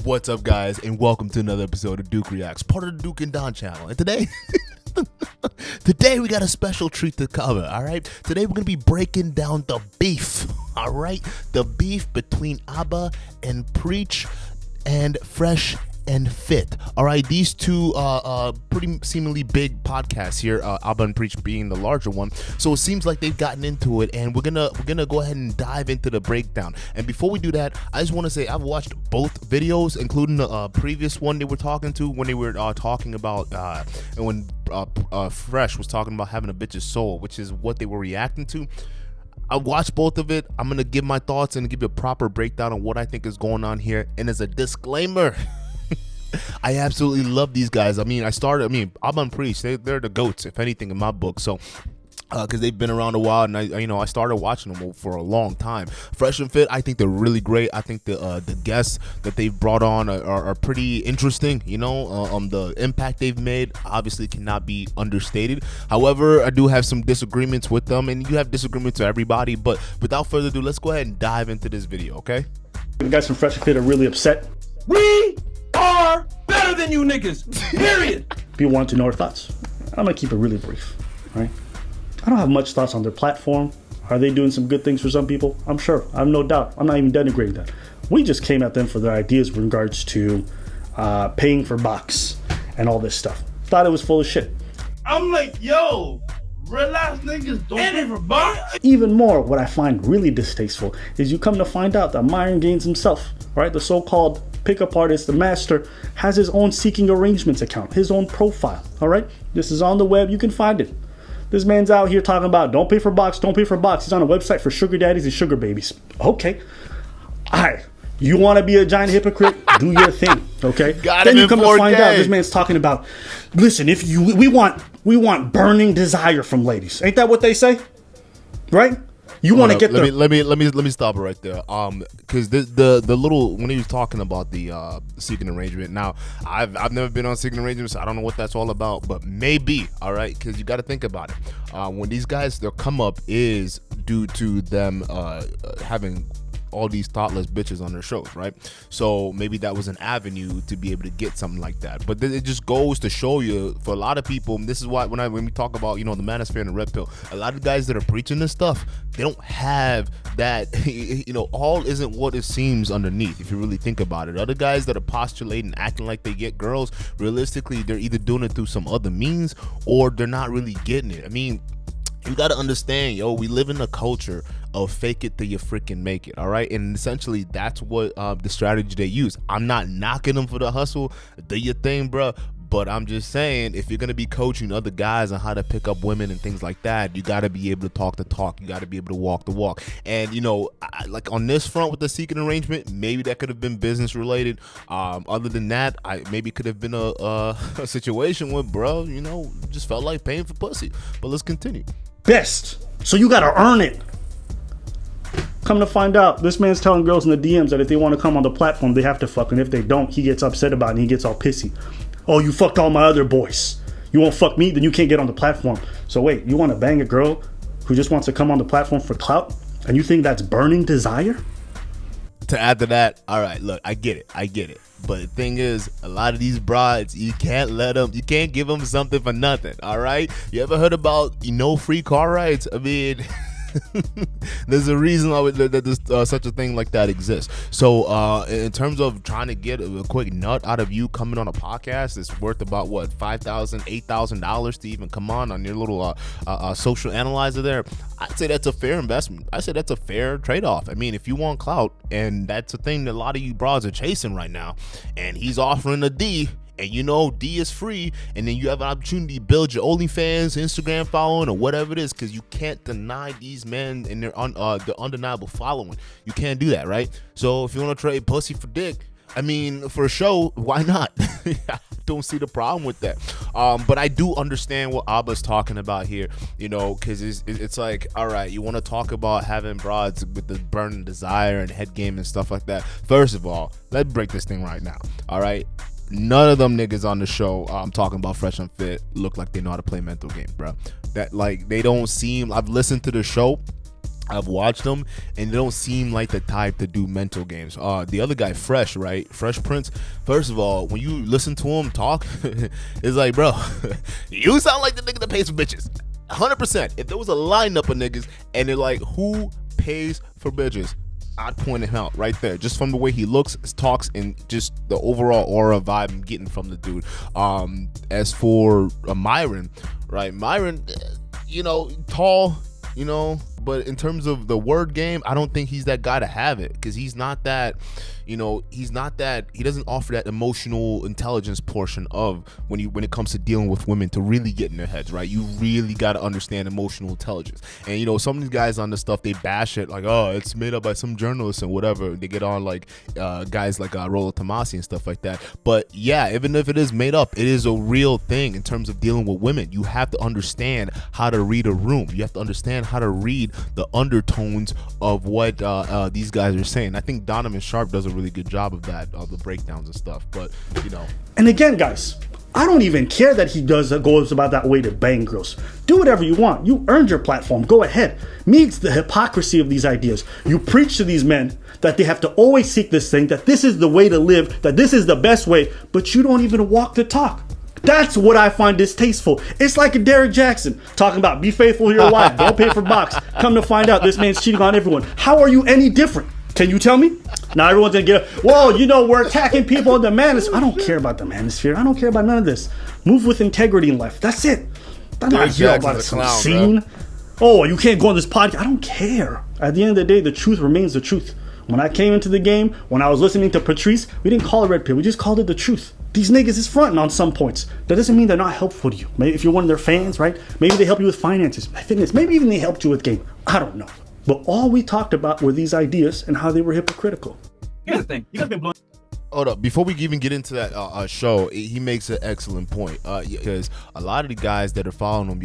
What's up, guys, and welcome to another episode of Duke Reacts, part of the Duke and Don channel. And today we got a special treat to cover, all right? Today we're going to be breaking down the beef, all right? The beef between Abba and Preach and Fresh and Fit, all right? These two pretty seemingly big podcasts here, Abba and Preach being the larger one. So it seems like they've gotten into it, and we're gonna go ahead and dive into the breakdown. And before we do that, I just want to say I've watched both videos, including the previous one they were talking to when they were talking about and when Fresh was talking about having a bitch's soul, which is what they were reacting to. I watched both of it. I'm gonna give my thoughts and give you a proper breakdown on what I think is going on here. And as a disclaimer, I absolutely love these guys. Abba and Preach, they're the GOATs, if anything, in my book. So because they've been around a while, and I started watching them for a long time. Fresh and Fit, I think they're really great. I think the guests that they've brought on are pretty interesting. The impact they've made obviously cannot be understated. However, I do have some disagreements with them, and you have disagreements with everybody. But without further ado, let's go ahead and dive into this video, okay? The guys from Fresh and Fit are really upset. We are better than you niggas, period. People want to know our thoughts. I'm gonna keep it really brief, right? I don't have much thoughts on their platform. Are they doing some good things for some people? I'm sure. I have no doubt. I'm not even denigrating that. We just came at them for their ideas with regards to paying for box and all this stuff. Thought it was full of shit. I'm like, yo, real ass niggas don't pay for box. Even more, what I find really distasteful is you come to find out that Myron Gaines himself, right, the so-called pickup artist, the master, has his own seeking arrangements account, his own profile, all right? This is on the web. You can find it. This man's out here talking about don't pay for box, don't pay for box. He's on a website for sugar daddies and sugar babies. Okay. All right. You want to be a giant hypocrite? Do your thing, okay? Then you come to find out this man's talking about, listen, we want burning desire from ladies. Ain't that what they say? Right? You want to get let me stop it right there. Because the little, when he was talking about the seeking arrangement. Now, I've never been on seeking arrangements. So I don't know what that's all about, but maybe, all right. Because you got to think about it. When these guys, their come up is due to them having all these thoughtless bitches on their shows, right? So maybe that was an avenue to be able to get something like that. But it just goes to show you, for a lot of people, and this is why when we talk about the manosphere and the red pill, a lot of guys that are preaching this stuff, they don't have that. All isn't what it seems underneath. If you really think about it, other guys that are postulating, acting like they get girls, realistically, they're either doing it through some other means or they're not really getting it. I mean, you got to understand, we live in a culture of fake it till you freaking make it, all right? And essentially, that's what the strategy they use. I'm not knocking them for the hustle. Do your thing, bro. But I'm just saying, if you're going to be coaching other guys on how to pick up women and things like that, you got to be able to talk the talk. You got to be able to walk the walk. And, like on this front with the seeking arrangement, maybe that could have been business related. Other than that, maybe could have been a situation where, bro, just felt like paying for pussy. But let's continue. Best. So you got to earn it. Come to find out, this man's telling girls in the DMs that if they want to come on the platform, they have to fuck. And if they don't, he gets upset about it and he gets all pissy. Oh, you fucked all my other boys. You won't fuck me, then you can't get on the platform. So wait, you want to bang a girl who just wants to come on the platform for clout? And you think that's burning desire? To add to that, all right, look, I get it. But the thing is, a lot of these brides, you can't give them something for nothing, all right? You ever heard about, free car rides? I mean, there's a reason that such a thing like that exists. So in terms of trying to get a quick nut out of you coming on a podcast, it's worth about what, $5,000, $8,000 to even come on your little social analyzer there. I'd say that's a fair investment. I say that's a fair trade-off. I mean, if you want clout, and that's a thing that a lot of you broads are chasing right now, and he's offering a D, and D is free, and then you have an opportunity to build your OnlyFans, Instagram following, or whatever it is, because you can't deny these men and their undeniable following. You can't do that, right? So if you want to trade pussy for dick, I mean, for a show, why not? I don't see the problem with that. But I do understand what Abba's talking about here, because it's like, all right, you want to talk about having broads with the burning desire and head game and stuff like that. First of all, let's break this thing right now, all right? None of them niggas on the show, I'm talking about Fresh and Fit, look like they know how to play mental games, bro. That, like, they don't seem, I've listened to the show, I've watched them, and they don't seem like the type to do mental games. The other guy, Fresh, right? Fresh Prince. First of all, when you listen to him talk, it's like, bro, you sound like the nigga that pays for bitches. 100%. If there was a lineup of niggas, and they're like, who pays for bitches? I'd point him out right there, just from the way he looks, talks, and just the overall aura vibe I'm getting from the dude. As for Myron, right? Myron, tall, but in terms of the word game, I don't think he's that guy to have it, because he's not that, he doesn't offer that emotional intelligence portion of when it comes to dealing with women to really get in their heads, right? You really got to understand emotional intelligence. And some of these guys on this stuff, they bash it like, oh, it's made up by some journalists and whatever. They get on like guys like Rollo Tomasi and stuff like that. But yeah, even if it is made up, it is a real thing in terms of dealing with women. You have to understand how to read a room. You have to understand how to read the undertones of what these guys are saying. I think Donovan Sharp does a really good job of that, of the breakdowns and stuff. But and again, guys, I don't even care that he goes about that way to bang girls. Do whatever you want. You earned your platform. Go ahead. Me, it's the hypocrisy of these ideas. You preach to these men that they have to always seek this thing, that this is the way to live, that this is the best way, but you don't even walk the talk. That's what I find distasteful. It's like a Derek Jackson talking about be faithful to your wife, don't pay for box. Come to find out this man's cheating on everyone. How are you any different? Can you tell me? Now everyone's gonna get up. Well, we're attacking people in the manosphere. I don't care about the manosphere. I don't care about none of this. Move with integrity in life. That's it. I'm not here about some scene. Bro. Oh, you can't go on this podcast. I don't care. At the end of the day, the truth remains the truth. When I came into the game, when I was listening to Patrice, we didn't call it red pill. We just called it the truth. These niggas is fronting on some points. That doesn't mean they're not helpful to you. Maybe if you're one of their fans, right? Maybe they help you with finances, fitness. Maybe even they helped you with game. I don't know. But all we talked about were these ideas and how they were hypocritical. Here's the thing. You guys been blowing. Hold up, before we even get into that show, he makes an excellent point, because a lot of the guys that are following him,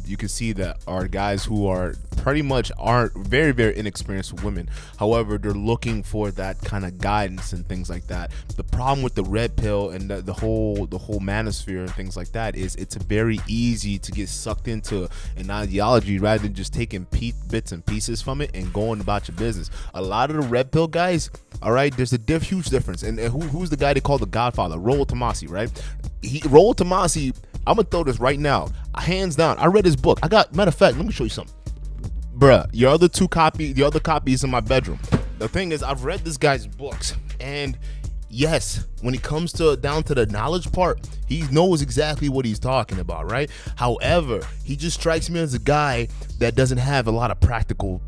you can see that are guys who are pretty much aren't very, very inexperienced with women. However, they're looking for that kind of guidance and things like that. The problem with the red pill and the whole manosphere and things like that is it's very easy to get sucked into an ideology rather than just taking bits and pieces from it and going about your business. A lot of the red pill guys, all right, there's a huge difference. And who's the guy they call the Godfather? Rollo Tomasi, right? Rollo Tomasi, I'm gonna throw this right now, hands down. I read his book. Matter of fact, let me show you something, bruh. The other copy is in my bedroom. The thing is, I've read this guy's books, and yes, when it comes down to the knowledge part, he knows exactly what he's talking about, right? However, he just strikes me as a guy that doesn't have a lot of practical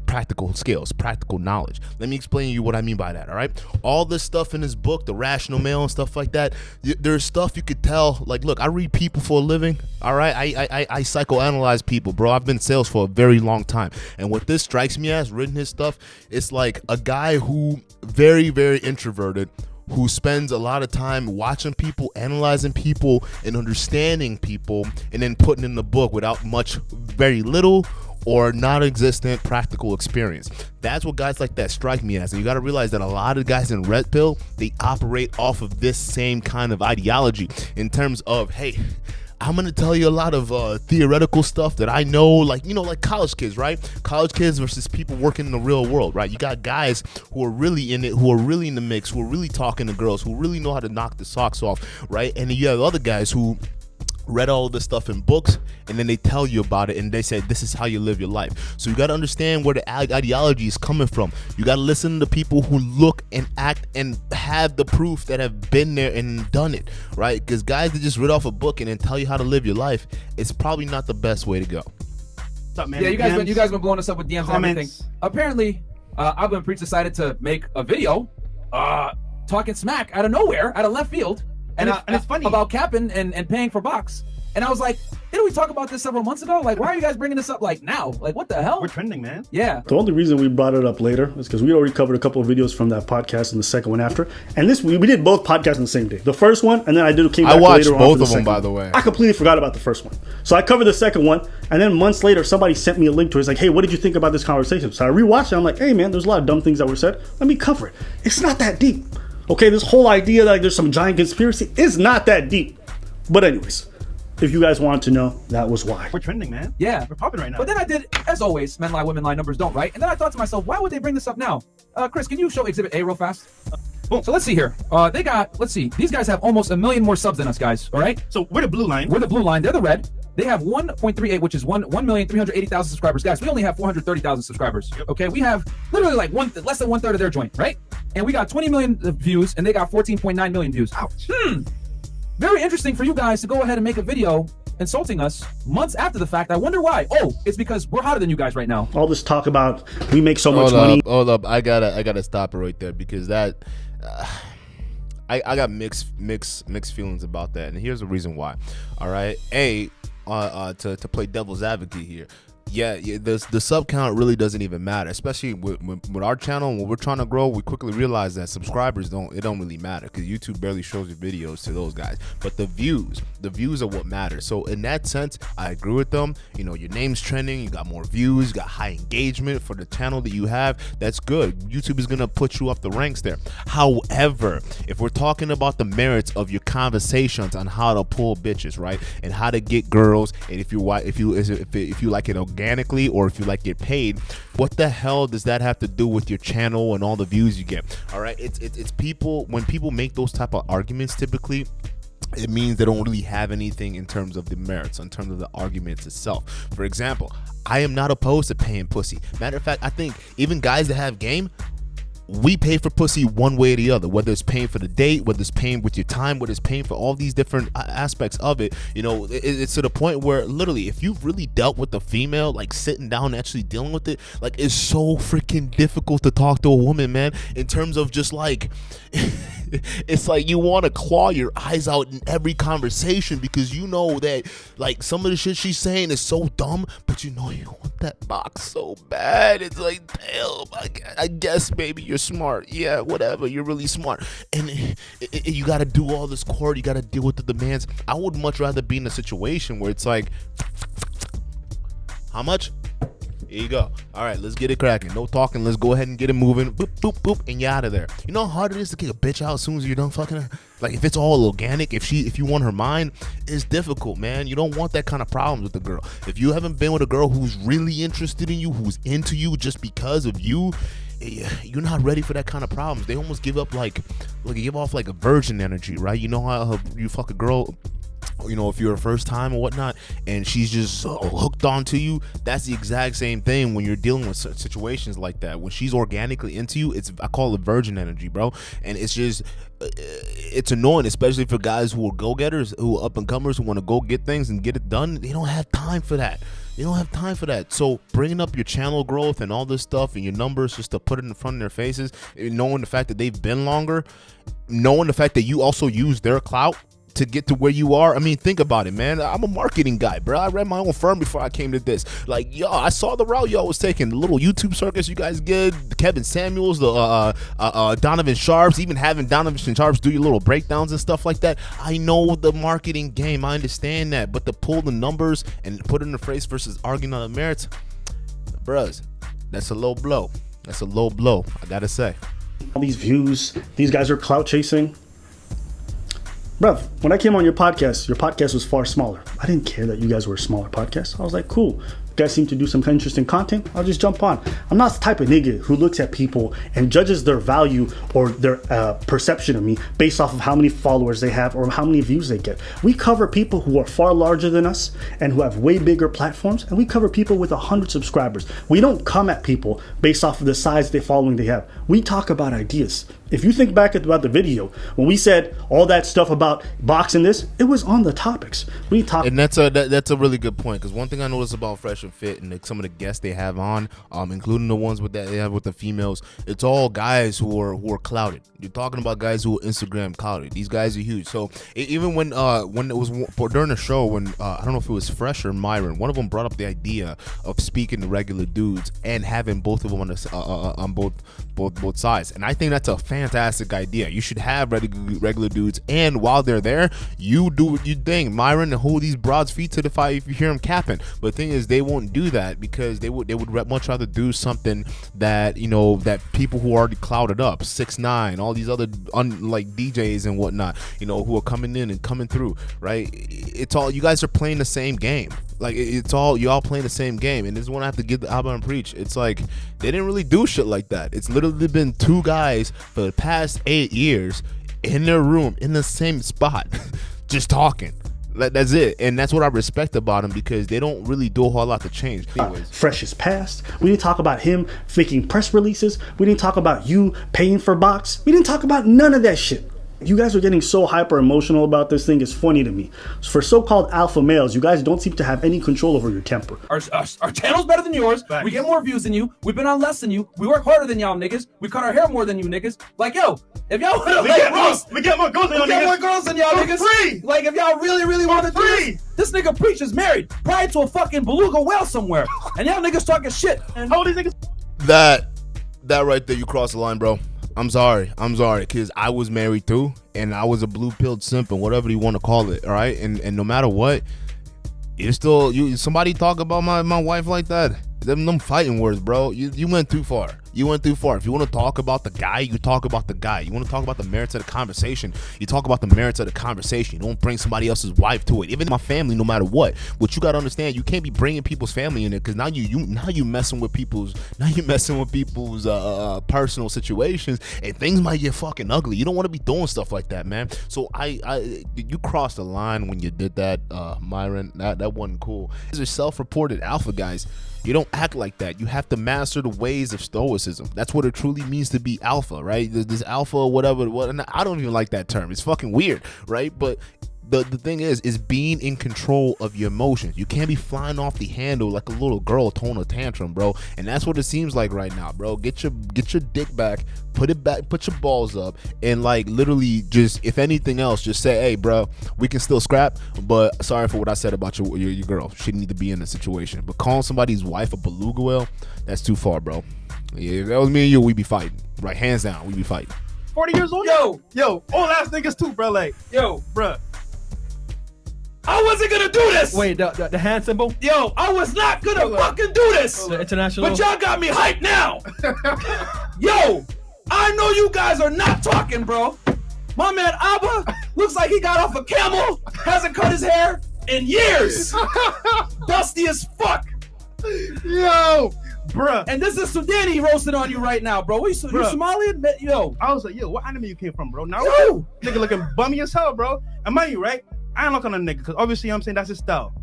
skills, practical knowledge. Let me explain to you what I mean by that, all right? All this stuff in his book, The Rational Male and stuff like that, there's stuff you could tell. Like, look, I read people for a living, all right? I psychoanalyze people, bro. I've been in sales for a very long time. And what this strikes me as, reading his stuff, it's like a guy who very, very introverted, who spends a lot of time watching people, analyzing people, and understanding people, and then putting in the book without very little or non-existent practical experience. That's what guys like that strike me as. And you got to realize that a lot of guys in red pill, they operate off of this same kind of ideology in terms of, hey, I'm going to tell you a lot of theoretical stuff that I know, like college kids, right? College kids versus people working in the real world, right? You got guys who are really in it, who are really in the mix, who are really talking to girls, who really know how to knock the socks off, right? And then you have other guys who read all this stuff in books, and then they tell you about it, and they say this is how you live your life. So you got to understand where the ideology is coming from. You got to listen to people who look and act and have the proof that have been there and done it, right? Because guys that just read off a book and then tell you how to live your life, it's probably not the best way to go. What's up, man? Yeah, you guys been blowing us up with DMs and everything. Apparently, I've been decided to make a video talking smack out of nowhere, out of left field. And it's funny about capping and paying for box. And I was like, didn't we talk about this several months ago? Like, why are you guys bringing this up like now? Like, what the hell? We're trending, man. Yeah. The only reason we brought it up later is because we already covered a couple of videos from that podcast and the second one after. And we did both podcasts on the same day. The first one, and then I came back later on. I watched both of them, by the way. I completely forgot about the first one. So I covered the second one, and then months later, somebody sent me a link to it. It's like, hey, what did you think about this conversation? So I rewatched it. I'm like, hey, man, there's a lot of dumb things that were said. Let me cover it. It's not that deep. Okay, this whole idea that there's some giant conspiracy is not that deep. But anyways, If you guys wanted to know, that was why. We're trending, man. Yeah. We're popping right now. But then I did, as always, men lie, women lie, numbers don't, right? And then I thought to myself, why would they bring this up now? Chris, can you show Exhibit A real fast? Boom. So let's see here. They got, let's see, these guys have almost 1 million more subs than us, guys, all right? So we're the blue line. We're the blue line, they're the red. They have 1.38, which is 1,380,000 subscribers. Guys, we only have 430,000 subscribers, okay? We have literally like less than 1/3 of their joint, right? And we got 20 million views, and they got 14.9 million views. Ouch. Very interesting for you guys to go ahead and make a video insulting us months after the fact. I wonder why. Oh, it's because we're hotter than you guys right now. All this talk about we make so much money. Hold up. I gotta stop it right there because that I got mixed feelings about that, and here's the reason why. All right, to play devil's advocate here. Yeah, the sub count really doesn't even matter, especially with our channel. When we're trying to grow, we quickly realize that subscribers don't really matter because YouTube barely shows your videos to those guys. But the views are what matter. So in that sense, I agree with them. You know, your name's trending, you got more views, you got high engagement for the channel that you have. That's good. YouTube is gonna put you up the ranks there. However, if we're talking about the merits of your conversations on how to pull bitches, right, and how to get girls, and if you like it organically or if you like get paid, what the hell does that have to do with your channel and all the views you get? All right, it's people, when people make those type of arguments, typically it means they don't really have anything in terms of the merits, in terms of the arguments itself. For example, I am not opposed to paying pussy. Matter of fact, I think even guys that have game, we pay for pussy one way or the other, whether it's paying for the date, whether it's paying with your time, whether it's paying for all these different aspects of it. You know, it's to the point where literally if you've really dealt with a female, like sitting down and actually dealing with it, like it's so freaking difficult to talk to a woman, man, in terms of just like it's like you want to claw your eyes out in every conversation because you know that like some of the shit she's saying is so dumb, but you know you want that box so bad. It's like, damn, I guess baby, you're smart. Yeah, whatever, you're really smart. And you got to do all this court, you got to deal with the demands. I would much rather be in a situation where it's like, how much? Here you go. All right, let's get it cracking. No talking. Let's go ahead and get it moving. Boop, boop, boop, and you're out of there. You know how hard it is to kick a bitch out as soon as you're done fucking her? Like, if it's all organic, if you want her mind, it's difficult, man. You don't want that kind of problems with the girl. If you haven't been with a girl who's really interested in you, who's into you just because of you, you're not ready for that kind of problems. They almost give up like give off like a virgin energy, right? You know how you fuck a girl, you know, if you're a first time or whatnot, and she's just hooked onto you. That's the exact same thing when you're dealing with situations like that. When she's organically into you, I call it virgin energy, bro. And it's just, it's annoying, especially for guys who are go-getters, who are up-and-comers, who want to go get things and get it done. They don't have time for that. They don't have time for that. So bringing up your channel growth and all this stuff and your numbers just to put it in front of their faces, knowing the fact that they've been longer, knowing the fact that you also use their clout to get to where you are. I mean, think about it, man. I'm a marketing guy, bro. I ran my own firm before I came to this. Like, yo, I saw the route y'all was taking, the little YouTube circus you guys get, Kevin Samuels, the Donovan Sharps, even having Donovan Sharps do your little breakdowns and stuff like that. I know the marketing game. I understand that. But to pull the numbers and put it in the face versus arguing on the merits, bruh, that's a low blow. That's a low blow, I gotta say. All these views, these guys are clout chasing. Bruv, when I came on your podcast was far smaller. I didn't care that you guys were a smaller podcast. I was like, cool. You guys seem to do some interesting content. I'll just jump on. I'm not the type of nigga who looks at people and judges their value or their perception of me based off of how many followers they have or how many views they get. We cover people who are far larger than us and who have way bigger platforms, and we cover people with 100 subscribers. We don't come at people based off of the size of the following they have. We talk about ideas. If you think back about the video, when we said all that stuff about boxing this, it was on the topics. We talked, and that's a really good point, because one thing I noticed about Fresh and Fit and some of the guests they have on, including the ones that they have with the females, it's all guys who are clouded. You're talking about guys who are Instagram clouded. These guys are huge. So even when it was during the show, when I don't know if it was Fresh or Myron, one of them brought up the idea of speaking to regular dudes and having both of them on both sides, and I think that's a fantastic idea. You should have regular dudes, and while they're there, you do what you think. Myron and hold these broads feet to the fire if you hear them capping. But the thing is, they won't won't do that because they would much rather do something that, you know, that people who already clouded up, 6ix9ine, all these other like DJs and whatnot, you know, who are coming in and coming through, right? It's all, you guys are playing the same game. Like, it's all, y'all playing the same game. And this is when I have to give the album and preach. It's like, they didn't really do shit like that. It's literally been two guys for the past 8 years in their room, in the same spot, just talking. That's it. And that's what I respect about them, because they don't really do a whole lot to change. Anyways. Fresh is past. We didn't talk about him faking press releases. We didn't talk about you paying for box. We didn't talk about none of that shit. You guys are getting so hyper emotional about this thing. It's funny to me. For so-called alpha males, you guys don't seem to have any control over your temper. Our channel's better than yours. Facts. We get more views than you. We've been on less than you. We work harder than y'all niggas. We cut our hair more than you niggas. Like, yo, if y'all want to we get more girls than y'all niggas. We get more girls than y'all niggas. Free. Like, if y'all really want to do this nigga Preach is married, probably to a fucking beluga whale somewhere. And y'all niggas talking shit. And how old these niggas? That right there, you crossed the line, bro. I'm sorry, because I was married too, and I was a blue-pilled simp, and whatever you want to call it, all right? And no matter what, it's still, somebody talk about my wife like that, them fighting words, bro. You went too far. You went too far. If you want to talk about the guy, you talk about the guy. You want to talk about the merits of the conversation, you talk about the merits of the conversation. You don't bring somebody else's wife to it. Even my family, no matter what. What you got to understand, you can't be bringing people's family in it, because now you messing with people's personal situations, and things might get fucking ugly. You don't want to be doing stuff like that, man. So you crossed the line when you did that, Myron. That wasn't cool. These are self-reported alpha guys. You don't act like that. You have to master the ways of stoicism. That's what it truly means to be alpha, right? This alpha or whatever. I don't even like that term. It's fucking weird, right? But the thing is being in control of your emotions. You can't be flying off the handle like a little girl throwing a tantrum, bro. And that's what it seems like right now, bro. Get your dick back, put it back, put your balls up, and like literally just, if anything else, just say, hey, bro, we can still scrap, but sorry for what I said about your girl. She didn't need to be in the situation. But calling somebody's wife a beluga whale, that's too far, bro. Yeah, if that was me and you, we'd be fighting. Right, hands down, we'd be fighting. 40 years old? Yo, old ass niggas too, bro. Like, yo, bro. I wasn't gonna do this. Wait, the hand symbol? Yo, I was not gonna fucking do this. The international. But y'all got me hyped now. Yo, I know you guys are not talking, bro. My man Abba looks like he got off a camel, hasn't cut his hair in years. Dusty as fuck. Yo, bruh. And this is Sudani roasting on you right now, bro. You Somalian? Yo. I was like, yo, what anime you came from, bro? Now, yo. Nigga looking bummy as hell, bro. And mind you, right? I ain't looking on a nigga, because obviously, I'm saying that's his style.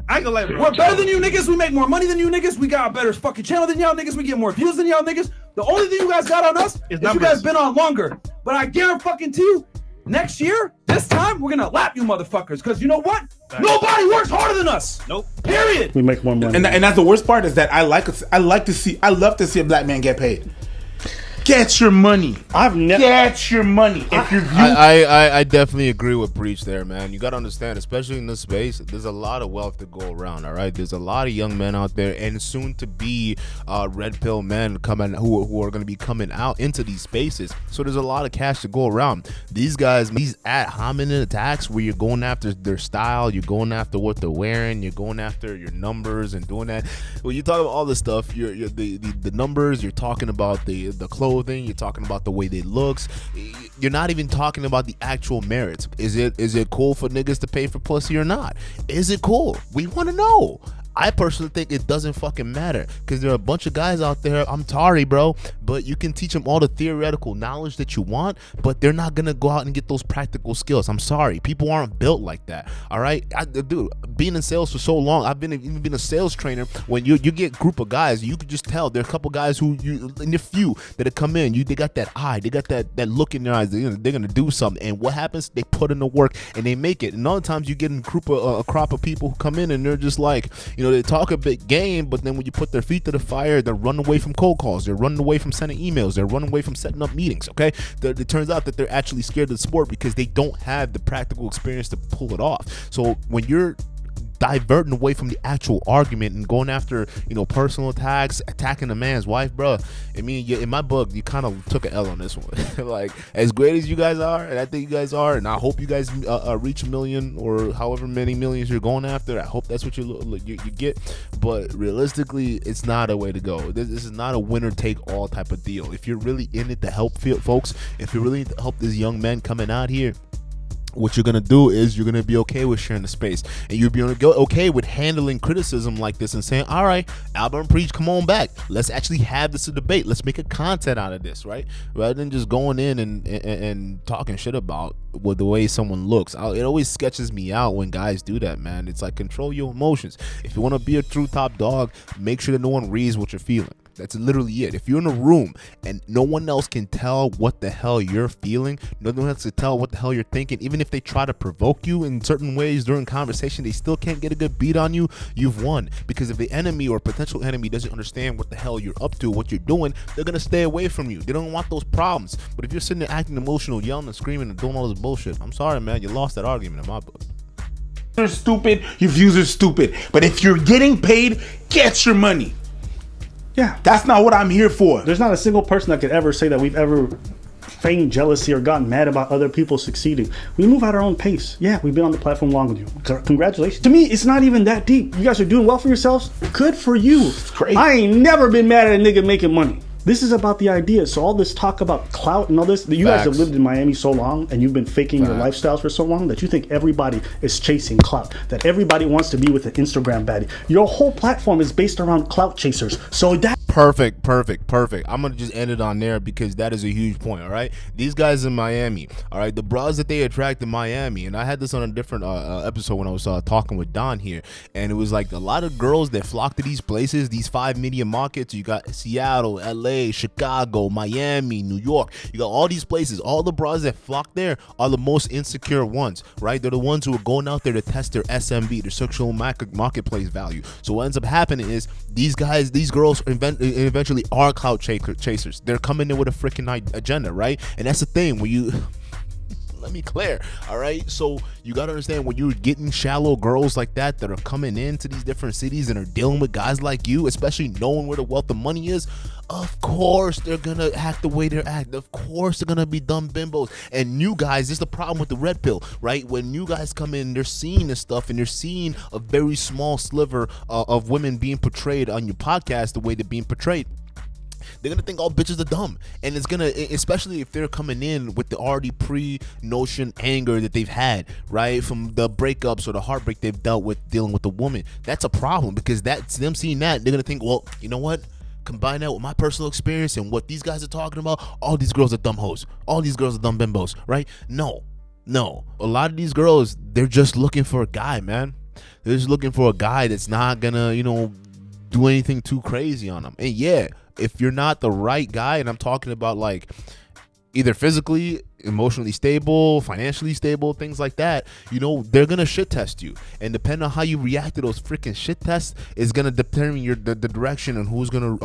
I ain't gonna lie, bro. We're better than you niggas. We make more money than you niggas. We got a better fucking channel than y'all niggas. We get more views than y'all niggas. The only thing you guys got on us is you guys been on longer. But I guarantee you, next year, this time, we're gonna lap you motherfuckers. Because you know what? Nobody works harder than us. Nope. Period. We make more money. And that's the worst part, is that I love to see a black man get paid. Get your money. Get your money. If you're I definitely agree with Preach there, man. You gotta understand, especially in this space, there's a lot of wealth to go around. All right, there's a lot of young men out there, and soon to be red pill men coming who are gonna be coming out into these spaces. So there's a lot of cash to go around. These guys, these ad hominem attacks where you're going after their style, you're going after what they're wearing, you're going after your numbers and doing that. When you talk about all this stuff, you're the numbers, you're talking about the clothes. You're talking about the way they looks. You're not even talking about the actual merits. Is it cool for niggas to pay for pussy or not? Is it cool? We want to know. I personally think it doesn't fucking matter, because there are a bunch of guys out there, I'm sorry, bro, but you can teach them all the theoretical knowledge that you want, but they're not gonna go out and get those practical skills. I'm sorry, people aren't built like that. All right, dude, being in sales for so long, I've even been a sales trainer. When you get a group of guys, you can just tell there are a couple guys who in the few that have come in, they got that eye, they got that look in their eyes. They're gonna do something, and what happens? They put in the work and they make it. And other times you get a crop of people who come in and they're just like, they talk a big game, but then when you put their feet to the fire, they're running away from cold calls, they're running away from sending emails, they're running away from setting up meetings. Okay, it turns out that they're actually scared of the sport because they don't have the practical experience to pull it off. So when you're diverting away from the actual argument and going after, personal attacks, attacking a man's wife, bro. I mean, in my book, you kind of took an L on this one. Like, as great as you guys are, and I think you guys are, and I hope you guys reach 1 million or however many millions you're going after. I hope that's what you get. But realistically, it's not a way to go. This is not a winner take all type of deal. If you're really in it to help folks, if you're really in to help these young men coming out here, what you're gonna do is you're gonna be okay with sharing the space, and you'll be okay with handling criticism like this and saying, all right, Albert and Preach, come on back, let's actually have this a debate, let's make a content out of this, right? Rather than just going in and talking shit about the way someone looks. It always sketches me out when guys do that, man. It's like, control your emotions. If you want to be a true top dog, make sure that no one reads what you're feeling. That's literally it. If you're in a room and no one else can tell what the hell you're feeling, no one else can tell what the hell you're thinking, even if they try to provoke you in certain ways during conversation, they still can't get a good beat on you, you've won. Because if the enemy or potential enemy doesn't understand what the hell you're up to, what you're doing, they're going to stay away from you. They don't want those problems. But if you're sitting there acting emotional, yelling and screaming and doing all this bullshit, I'm sorry, man, you lost that argument in my book. You're stupid, your views are stupid. But if you're getting paid, get your money. Yeah, that's not what I'm here for. There's not a single person that could ever say that we've ever feigned jealousy or gotten mad about other people succeeding. We move at our own pace. Yeah, we've been on the platform long with you. Congratulations. To me, it's not even that deep. You guys are doing well for yourselves. Good for you. It's crazy. I ain't never been mad at a nigga making money. This is about the idea. So all this talk about clout and all this, you guys have lived in Miami so long and you've been faking your lifestyles for so long that you think everybody is chasing clout, that everybody wants to be with an Instagram baddie. Your whole platform is based around clout chasers. So that Perfect. I'm gonna just end it on there because that is a huge point. All right, these guys in Miami, all right, the bras that they attract in Miami, and I had this on a different episode when I was talking with Don here, and it was like a lot of girls that flock to these places, these 5 media markets. You got Seattle, LA, Chicago, Miami, New York. You got all these places. All the bras that flock there are the most insecure ones, right? They're the ones who are going out there to test their SMV, their sexual marketplace value. So what ends up happening is these girls eventually are clout chasers. They're coming in with a freaking agenda, right? And that's the thing when you let me clear, all right? So you gotta understand, when you're getting shallow girls like that are coming into these different cities and are dealing with guys like you, especially knowing where the wealth of money is, of course they're gonna act the way they're acting. Of course they're gonna be dumb bimbos. And new guys, this is the problem with the red pill, right? When new guys come in, they're seeing this stuff and they're seeing a very small sliver of women being portrayed on your podcast the way they're being portrayed. They're gonna think all bitches are dumb, and it's gonna, especially if they're coming in with the already pre-notion anger that they've had, right, from the breakups or the heartbreak they've dealt with dealing with a woman. That's a problem, because that's them seeing that. They're gonna think, well, you know what? Combine that with my personal experience and what these guys are talking about. All these girls are dumb hoes. All these girls are dumb bimbos, right? No. A lot of these girls, they're just looking for a guy, man. They're just looking for a guy that's not gonna, do anything too crazy on them. And yeah, if you're not the right guy, and I'm talking about like either physically, emotionally stable, financially stable, things like that, they're gonna shit test you, and depending on how you react to those freaking shit tests is gonna determine the direction and who's gonna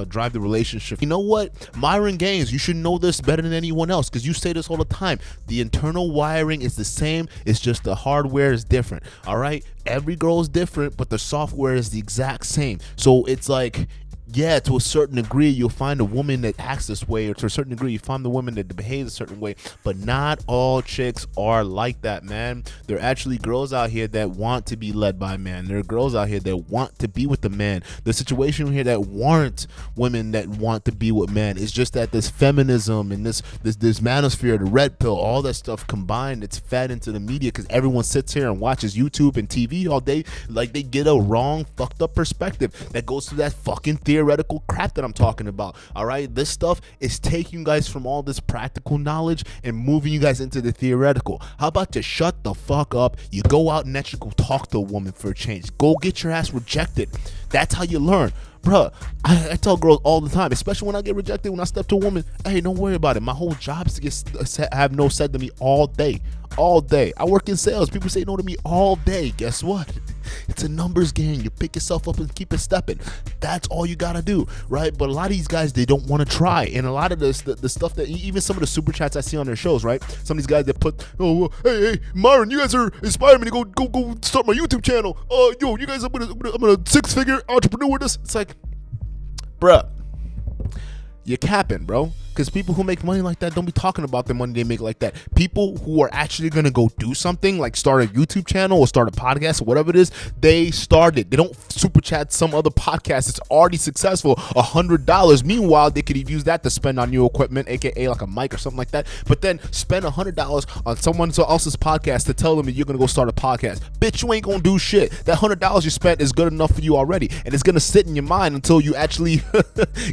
drive the relationship. You know what, Myron Gaines, you should know this better than anyone else, because you say this all the time. The internal wiring is the same, it's just the hardware is different. All right, every girl is different, but the software is the exact same. So it's like, yeah, to a certain degree, you'll find a woman that acts this way, or to a certain degree, you find the woman that behaves a certain way, but not all chicks are like that, man. There are actually girls out here that want to be led by a man. There are girls out here that want to be with the man. The situation here that warrant women that want to be with men is just that this feminism and this manosphere, the red pill, all that stuff combined, it's fed into the media, because everyone sits here and watches YouTube and TV all day. Like, they get a wrong, fucked up perspective that goes to that fucking theoretical crap that I'm talking about. All right, this stuff is taking you guys from all this practical knowledge and moving you guys into the theoretical. How about you shut the fuck up? You go out and actually go talk to a woman for a change. Go get your ass rejected. That's how you learn. Bruh, I tell girls all the time, especially when I get rejected, when I step to a woman, hey, don't worry about it. My whole job is to have no said to me all day. I work in sales. People say no to me all day. Guess what? It's a numbers game. You pick yourself up and keep it stepping. That's all you gotta do, right? But a lot of these guys, they don't want to try. And a lot of the stuff that even some of the super chats I see on their shows, right? Some of these guys that put, oh, hey, Myron, you guys are inspiring me to go start my YouTube channel. Yo, you guys, I'm gonna 6-figure entrepreneur with this. It's like, bruh, you're capping, bro. Because people who make money like that don't be talking about the money they make like that. People who are actually going to go do something like start a YouTube channel or start a podcast or whatever it is, they started. They don't super chat some other podcast that's already successful $100. Meanwhile, they could have used that to spend on new equipment, aka like a mic or something like that. But then spend $100 on someone else's podcast to tell them that you're going to go start a podcast. Bitch, you ain't going to do shit. That $100 you spent is good enough for you already. And it's going to sit in your mind until you actually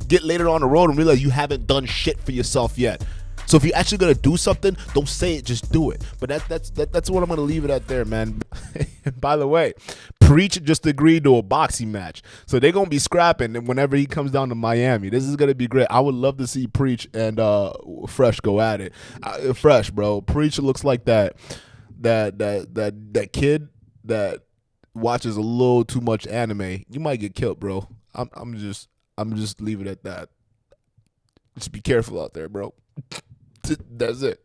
get later on the road and realize you haven't done shit for yourself yet. So if you're actually gonna do something, don't say it, just do it. But that's what I'm gonna leave it at there, man. By the way, Preach just agreed to a boxing match, so they're gonna be scrapping whenever he comes down to Miami. This is gonna be great. I would love to see Preach and Fresh go at it. Fresh, bro. Preach looks like that kid that watches a little too much anime. You might get killed, bro. I'm just leave it at that. Just be careful out there, bro. That's it.